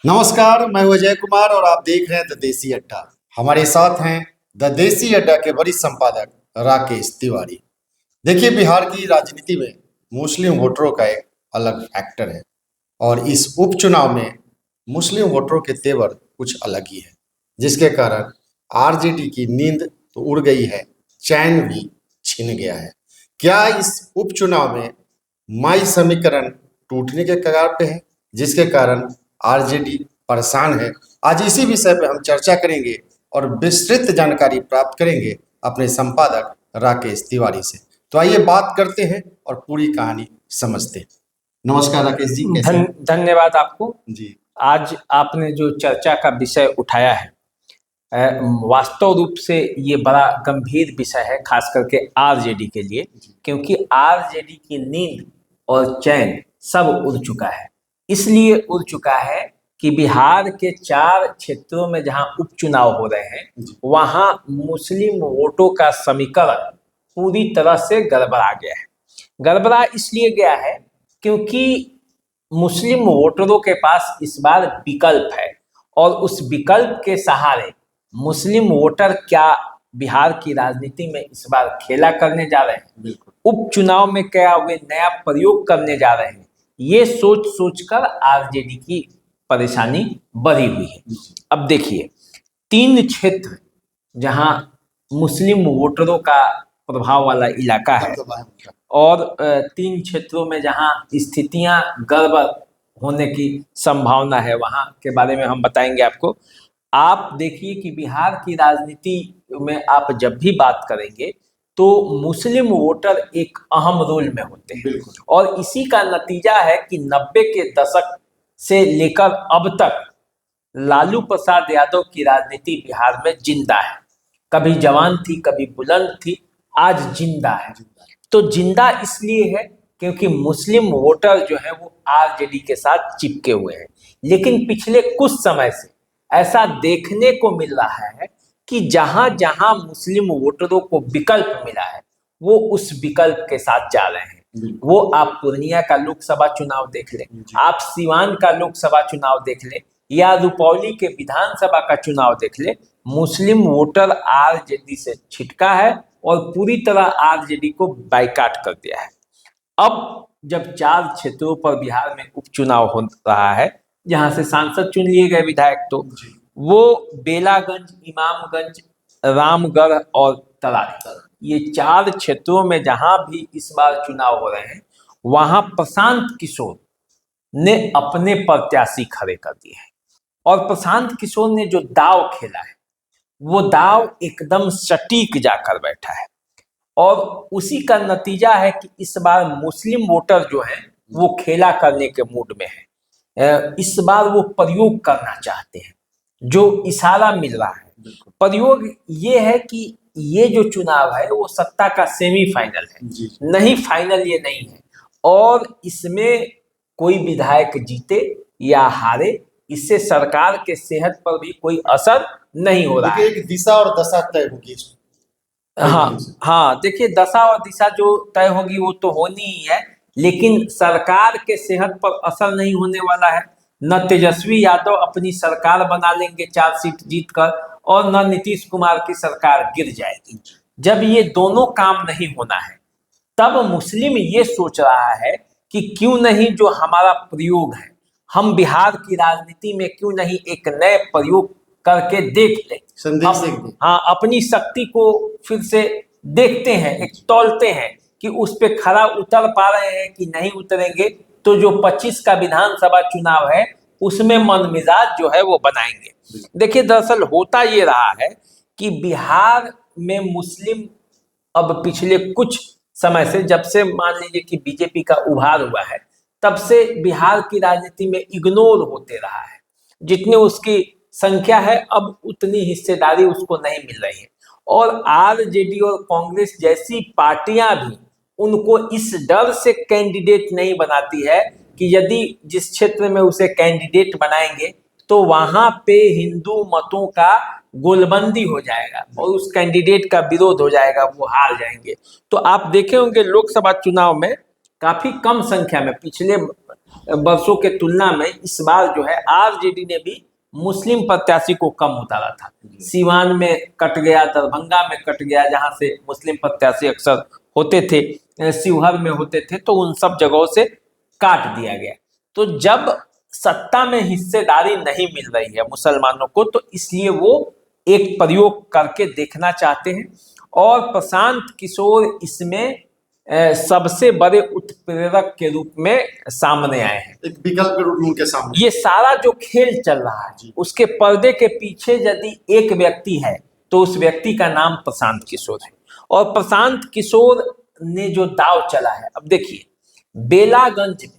नमस्कार, मैं हूं अजय कुमार और आप देख रहे हैं द देसी अड्डा। हमारे साथ हैं द देसी अड्डा के वरिष्ठ संपादक राकेश तिवारी। देखिए, बिहार की राजनीति में मुस्लिम वोटरों का एक अलग फैक्टर है और इस उपचुनाव में मुस्लिम वोटरों के तेवर कुछ अलग ही है, जिसके कारण आरजेडी की नींद तो उड़ गई है, चैन भी छिन गया है। क्या इस उपचुनाव में माई समीकरण टूटने के कगार पे है, जिसके कारण आरजेडी परेशान है? आज इसी विषय पे हम चर्चा करेंगे और विस्तृत जानकारी प्राप्त करेंगे अपने संपादक राकेश तिवारी से। तो आइए बात करते हैं और पूरी कहानी समझते हैं। नमस्कार राकेश जी, कैसे हैं? धन्यवाद आपको जी आज आपने जो चर्चा का विषय उठाया है, वास्तव रूप से ये बड़ा गंभीर विषय है, खास करके आरजेडी के लिए, क्योंकि आरजेडी की नींद और चैन सब उड़ चुका है। इसलिए उड़ चुका है कि बिहार के 4 क्षेत्रों में जहां उपचुनाव हो रहे हैं, वहां मुस्लिम वोटों का समीकरण पूरी तरह से गड़बड़ा गया है। गड़बड़ा इसलिए गया है क्योंकि मुस्लिम वोटरों के पास इस बार विकल्प है और उस विकल्प के सहारे मुस्लिम वोटर क्या बिहार की राजनीति में इस बार खेला करने जा रहे हैं, उपचुनाव में क्या वे नया प्रयोग करने जा रहे हैं, ये सोच सोचकर आरजेडी की परेशानी बढ़ी हुई है। अब देखिए, 3 क्षेत्र जहां मुस्लिम वोटरों का प्रभाव वाला इलाका है और 3 क्षेत्रों में जहां स्थितियां गड़बड़ होने की संभावना है, वहां के बारे में हम बताएंगे आपको। आप देखिए कि बिहार की राजनीति में आप जब भी बात करेंगे तो मुस्लिम वोटर एक अहम रोल में होते हैं और इसी का नतीजा है कि 90 के दशक से लेकर अब तक लालू प्रसाद यादव की राजनीति बिहार में जिंदा है। कभी जवान थी, कभी बुलंद थी, आज जिंदा है। तो जिंदा इसलिए है क्योंकि मुस्लिम वोटर जो है वो आरजेडी के साथ चिपके हुए हैं। लेकिन पिछले कुछ समय से ऐसा देखने को मिल रहा है कि जहां जहां मुस्लिम वोटरों को विकल्प मिला है, वो उस विकल्प के साथ जा रहे हैं। वो आप पूर्णिया का लोकसभा चुनाव देख लें, आप सीवान का लोकसभा चुनाव देख लें या रुपौली के विधानसभा का चुनाव देख ले, मुस्लिम वोटर आरजेडी से छिटका है और पूरी तरह आरजेडी को बाइकाट कर दिया है। अब जब 4 क्षेत्रों पर बिहार में उपचुनाव हो रहा है, जहां से सांसद चुन लिए गए विधायक, तो वो बेलागंज, इमामगंज, रामगढ़ और तरारी, ये 4 क्षेत्रों में जहां भी इस बार चुनाव हो रहे हैं, वहां प्रशांत किशोर ने अपने प्रत्याशी खड़े कर दिए हैं। और प्रशांत किशोर ने जो दाव खेला है, वो दाव एकदम सटीक जाकर बैठा है और उसी का नतीजा है कि इस बार मुस्लिम वोटर जो है वो खेला करने के मूड में है। इस बार वो प्रयोग करना चाहते हैं, जो इशारा मिल रहा है प्रयोग ये है कि ये जो चुनाव है वो सत्ता का सेमीफाइनल है, नहीं फाइनल ये नहीं है। और इसमें कोई विधायक जीते या हारे, इससे सरकार के सेहत पर भी कोई असर नहीं हो रहा है। एक दिशा और दशा तय होगी। हाँ, देखिए, दशा और दिशा जो तय होगी वो तो होनी ही है, लेकिन सरकार के सेहत पर असर नहीं होने वाला है। न तेजस्वी यादव अपनी सरकार बना लेंगे 4 सीट जीतकर और न नीतीश कुमार की सरकार गिर जाएगी। जब ये दोनों काम नहीं होना है, तब मुस्लिम ये सोच रहा है कि क्यों नहीं जो हमारा प्रयोग है, हम बिहार की राजनीति में क्यों नहीं एक नए प्रयोग करके देख ले, हाँ, अपनी शक्ति को फिर से देखते हैं, एक तौलते हैं कि उस पे खरा उतर पा रहे हैं कि नहीं उतरेंगे। तो जो 25 का विधानसभा चुनाव है उसमें मन मिजाज जो है वो बनाएंगे। देखिए, दरअसल होता ये रहा है कि बिहार में मुस्लिम अब पिछले कुछ समय से, जब से मान लीजिए कि बीजेपी का उभार हुआ है, तब से बिहार की राजनीति में इग्नोर होते रहा है। जितनी उसकी संख्या है, अब उतनी हिस्सेदारी उसको नहीं मिल रही है और आरजेडी और कांग्रेस जैसी पार्टियां भी उनको इस डर से कैंडिडेट नहीं बनाती है कि यदि जिस क्षेत्र में उसे कैंडिडेट बनाएंगे तो वहां पे हिंदू मतों का गोलबंदी हो जाएगा और उस कैंडिडेट का विरोध हो जाएगा, वो हार जाएंगे। तो आप देखे होंगे लोकसभा चुनाव में काफी कम संख्या में पिछले वर्षों के तुलना में इस बार जो है आरजेडी ने भी मुस्लिम प्रत्याशी को कम उतारा था। सीवान में कट गया, दरभंगा में कट गया, जहां से मुस्लिम प्रत्याशी अक्सर होते थे, शिवहर में होते थे, तो उन सब जगहों से काट दिया गया। तो जब सत्ता में हिस्सेदारी नहीं मिल रही है मुसलमानों को, तो इसलिए वो एक प्रयोग करके देखना चाहते हैं और प्रशांत किशोर इसमें सबसे बड़े उत्प्रेरक के रूप में सामने आए हैं। एक विकल्प के रूप में उनके सामने ये सारा जो खेल चल रहा है उसके पर्दे के पीछे यदि एक व्यक्ति है तो उस व्यक्ति का नाम प्रशांत किशोर है। और प्रशांत किशोर ने जो दाव चला है, अब देखिए बेलागंज में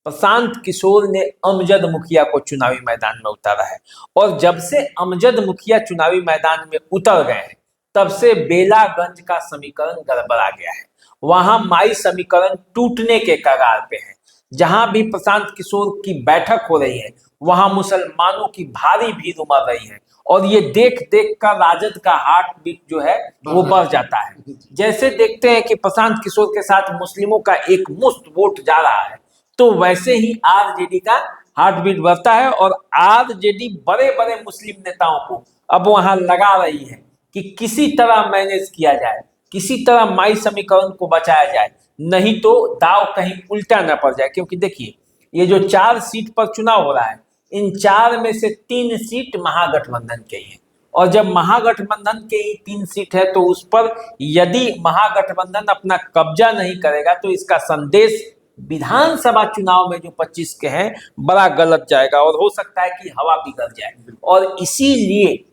प्रशांत किशोर ने अमजद मुखिया को चुनावी मैदान में उतारा है, और जब से अमजद मुखिया चुनावी मैदान में उतर गए हैं तब से बेलागंज का समीकरण गड़बड़ा गया है। वहां माई समीकरण टूटने के कगार पे है। जहां भी प्रशांत किशोर की बैठक हो रही है वहां मुसलमानों की भारी भीड़ उमड़ रही है, और ये देख देख कर राजद का हार्ट बीट जो है वो बढ़ जाता है। जैसे देखते हैं कि प्रशांत किशोर के साथ मुस्लिमों का एक मुश्त वोट जा रहा है, तो वैसे ही आरजेडी का हार्ट बीट बढ़ता है, और आरजेडी बड़े बड़े मुस्लिम नेताओं को अब वहां लगा रही है कि किसी तरह मैनेज किया जाए, किसी तरह माई समीकरण को बचाया जाए, नहीं तो दाव कहीं उल्टा न पड़ जाए। क्योंकि देखिए ये जो 4 सीट पर चुनाव हो रहा है, इन 4 में से 3 सीट महागठबंधन के ही है, और जब महागठबंधन के ही 3 सीट है तो उस पर यदि महागठबंधन अपना कब्जा नहीं करेगा तो इसका संदेश विधानसभा चुनाव में जो 25 के हैं बड़ा गलत जाएगा, और हो सकता है कि हवा बिगड़ जाए। और इसीलिए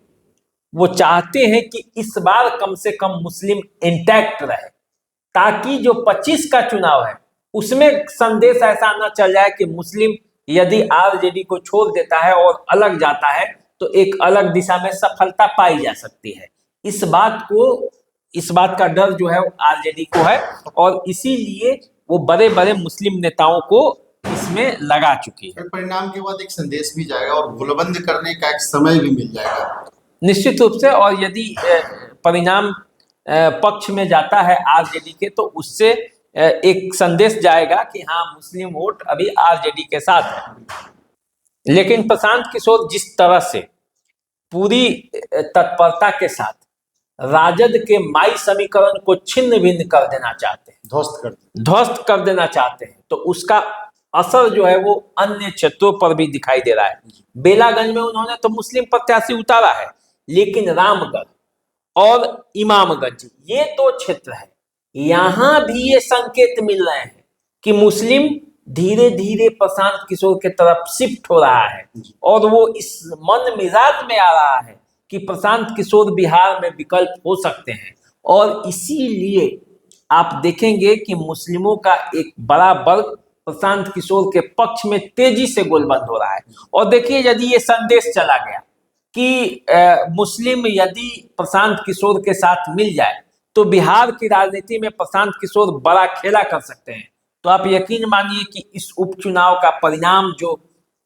वो चाहते हैं कि इस बार कम से कम मुस्लिम इंटैक्ट रहे, ताकि जो 25 का चुनाव है उसमें संदेश ऐसा न चल जाए कि मुस्लिम यदि आरजेडी को छोड़ देता है और अलग जाता है तो एक अलग दिशा में सफलता पाई जा सकती है। इस बात का डर जो है आरजेडी को है, और इसीलिए वो बड़े बड़े मुस्लिम नेताओं को इसमें लगा चुकी है। परिणाम के बाद एक संदेश भी जाएगा और गोलबंद करने का एक समय भी मिल जाएगा निश्चित रूप से। और यदि परिणाम पक्ष में जाता है आरजेडी के, तो उससे एक संदेश जाएगा कि हाँ मुस्लिम वोट अभी आरजेडी के साथ है। लेकिन प्रशांत किशोर जिस तरह से पूरी तत्परता के साथ राजद के माई समीकरण को छिन्न भिन्न कर देना चाहते हैं, ध्वस्त कर देना चाहते हैं, तो उसका असर जो है वो अन्य क्षेत्रों पर भी दिखाई दे रहा है। बेलागंज में उन्होंने तो मुस्लिम प्रत्याशी उतारा है, लेकिन रामगढ़ और इमामगंज ये 2 क्षेत्र है, यहां भी ये संकेत मिल रहे हैं कि मुस्लिम धीरे धीरे प्रशांत किशोर के तरफ शिफ्ट हो रहा है, और वो इस मन मिजाज में आ रहा है कि प्रशांत किशोर बिहार में विकल्प हो सकते हैं। और इसीलिए आप देखेंगे कि मुस्लिमों का एक बड़ा वर्ग प्रशांत किशोर के पक्ष में तेजी से गोलबंद हो रहा है। और देखिए यदि ये संदेश चला गया कि मुस्लिम यदि प्रशांत किशोर के साथ मिल जाए तो बिहार की राजनीति में प्रशांत किशोर बड़ा खेला कर सकते हैं, तो आप यकीन मानिए कि इस उपचुनाव का परिणाम जो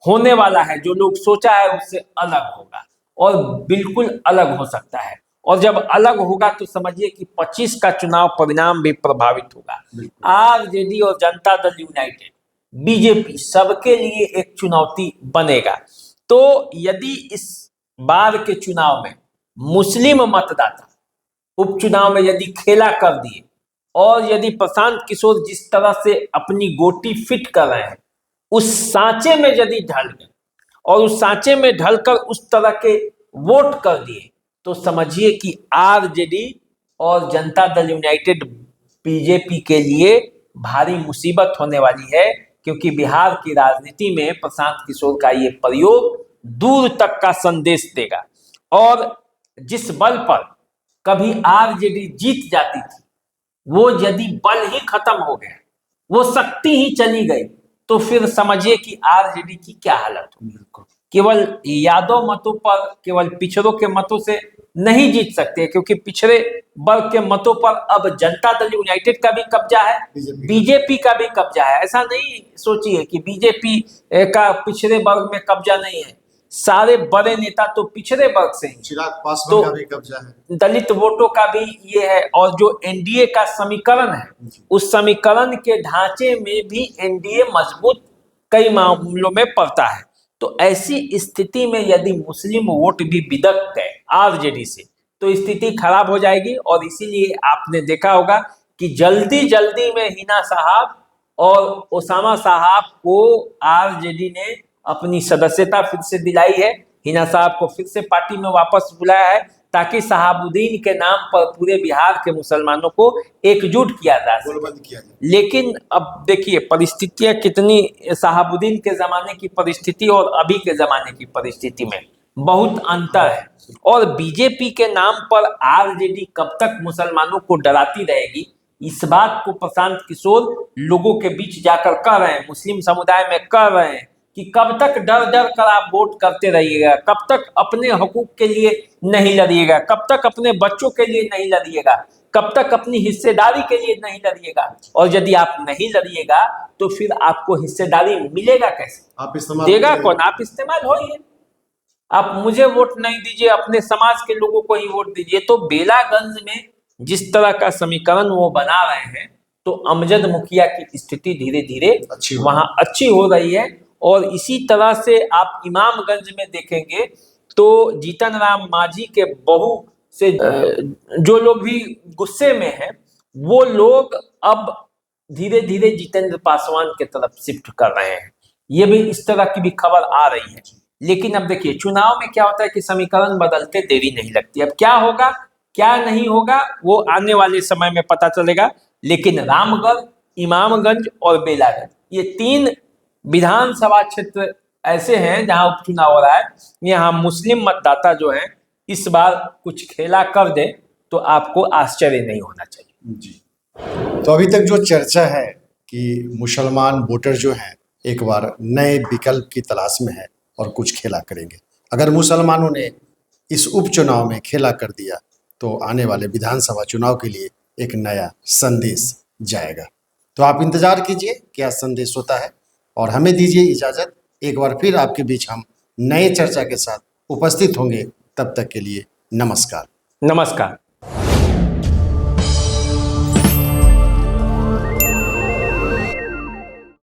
होने वाला है, जो लोग सोचा है उससे अलग होगा, और बिल्कुल अलग हो सकता है। और जब अलग होगा तो समझिए कि 25 का चुनाव परिणाम भी प्रभावित होगा। आरजेडी और जनता दल यूनाइटेड, बीजेपी सबके लिए एक चुनौती बनेगा। तो यदि इस बार के चुनाव में मुस्लिम मतदाता उपचुनाव में यदि खेला कर दिए, और यदि प्रशांत किशोर जिस तरह से अपनी गोटी फिट कर रहे हैं उस सांचे में यदि ढल गए, और उस सांचे में ढलकर उस तरह के वोट कर दिए, तो समझिए कि आरजेडी और जनता दल यूनाइटेड बीजेपी के लिए भारी मुसीबत होने वाली है। क्योंकि बिहार की राजनीति में प्रशांत किशोर का ये प्रयोग दूर तक का संदेश देगा, और जिस बल पर कभी आरजेडी जीत जाती थी वो यदि बल ही खत्म हो गया, वो शक्ति ही चली गई, तो फिर समझिए कि आरजेडी की क्या हालत होगी। केवल यादव मतों पर, केवल पिछड़ों के मतों से नहीं जीत सकते, क्योंकि पिछड़े वर्ग के मतों पर अब जनता दल यूनाइटेड का भी कब्जा है, बीजेपी का भी कब्जा है। ऐसा नहीं सोचिए कि बीजेपी का पिछड़े वर्ग में कब्जा नहीं है, सारे बड़े नेता तो पिछड़े वर्ग से हैं, चिराग पासवान का भी कब्जा है, दलित वोटों का भी ये है, और जो एनडीए का समीकरण है उस समीकरण के ढांचे में भी एनडीए मजबूत कई मामलों में पड़ता है। तो ऐसी स्थिति में यदि मुस्लिम वोट भी बिदक गए आरजेडी से तो स्थिति खराब हो जाएगी। और इसीलिए आपने देखा होगा कि जल्दी जल्दी में हिना साहब और ओसामा साहब को आरजेडी ने अपनी सदस्यता फिर से दिलाई है। हिना साहब को फिर से पार्टी में वापस बुलाया है ताकि शहाबुद्दीन के नाम पर पूरे बिहार के मुसलमानों को एकजुट किया जा सके। लेकिन अब देखिए परिस्थितियां कितनी, शहाबुद्दीन के जमाने की परिस्थिति और अभी के जमाने की परिस्थिति में बहुत अंतर है। और बीजेपी के नाम पर आरजेडी कब तक मुसलमानों को डराती रहेगी, इस बात को प्रशांत किशोर लोगों के बीच जाकर कह रहे हैं, मुस्लिम समुदाय में कह रहे हैं कि कब तक डर डर कर आप वोट करते रहिएगा, कब तक अपने हकूक के लिए नहीं लड़िएगा, कब तक अपने बच्चों के लिए नहीं लड़िएगा, कब तक अपनी हिस्सेदारी के लिए नहीं लड़िएगा। और यदि आप नहीं लड़िएगा तो फिर आपको हिस्सेदारी मिलेगा कैसे, आप इस्तेमाल देगा कौन? आप इस्तेमाल होइए, आप मुझे वोट नहीं दीजिए, अपने समाज के लोगों को ही वोट दीजिए। तो बेलागंज में जिस तरह का समीकरण वो बना रहे हैं तो अमजद मुखिया की स्थिति धीरे धीरे वहां अच्छी हो रही है। और इसी तरह से आप इमामगंज में देखेंगे तो जीतन राम मांझी के बहू से जो लोग भी गुस्से में हैं वो लोग अब धीरे धीरे जितेंद्र पासवान की तरफ शिफ्ट कर रहे हैं। ये भी इस तरह की भी खबर आ रही है। लेकिन अब देखिए चुनाव में क्या होता है कि समीकरण बदलते देरी नहीं लगती। अब क्या होगा क्या नहीं होगा वो आने वाले समय में पता चलेगा। लेकिन रामगढ़, इमामगंज और बेलागंज ये 3 विधानसभा क्षेत्र ऐसे हैं जहां उपचुनाव हो रहा है। यहाँ मुस्लिम मतदाता जो हैं इस बार कुछ खेला कर दे तो आपको आश्चर्य नहीं होना चाहिए। जी, तो अभी तक जो चर्चा है कि मुसलमान वोटर जो हैं एक बार नए विकल्प की तलाश में है और कुछ खेला करेंगे। अगर मुसलमानों ने इस उपचुनाव में खेला कर दिया तो आने वाले विधानसभा चुनाव के लिए एक नया संदेश जाएगा। तो आप इंतजार कीजिए क्या संदेश होता है और हमें दीजिए इजाज़त। एक बार फिर आपके बीच हम नए चर्चा के साथ उपस्थित होंगे। तब तक के लिए नमस्कार। नमस्कार।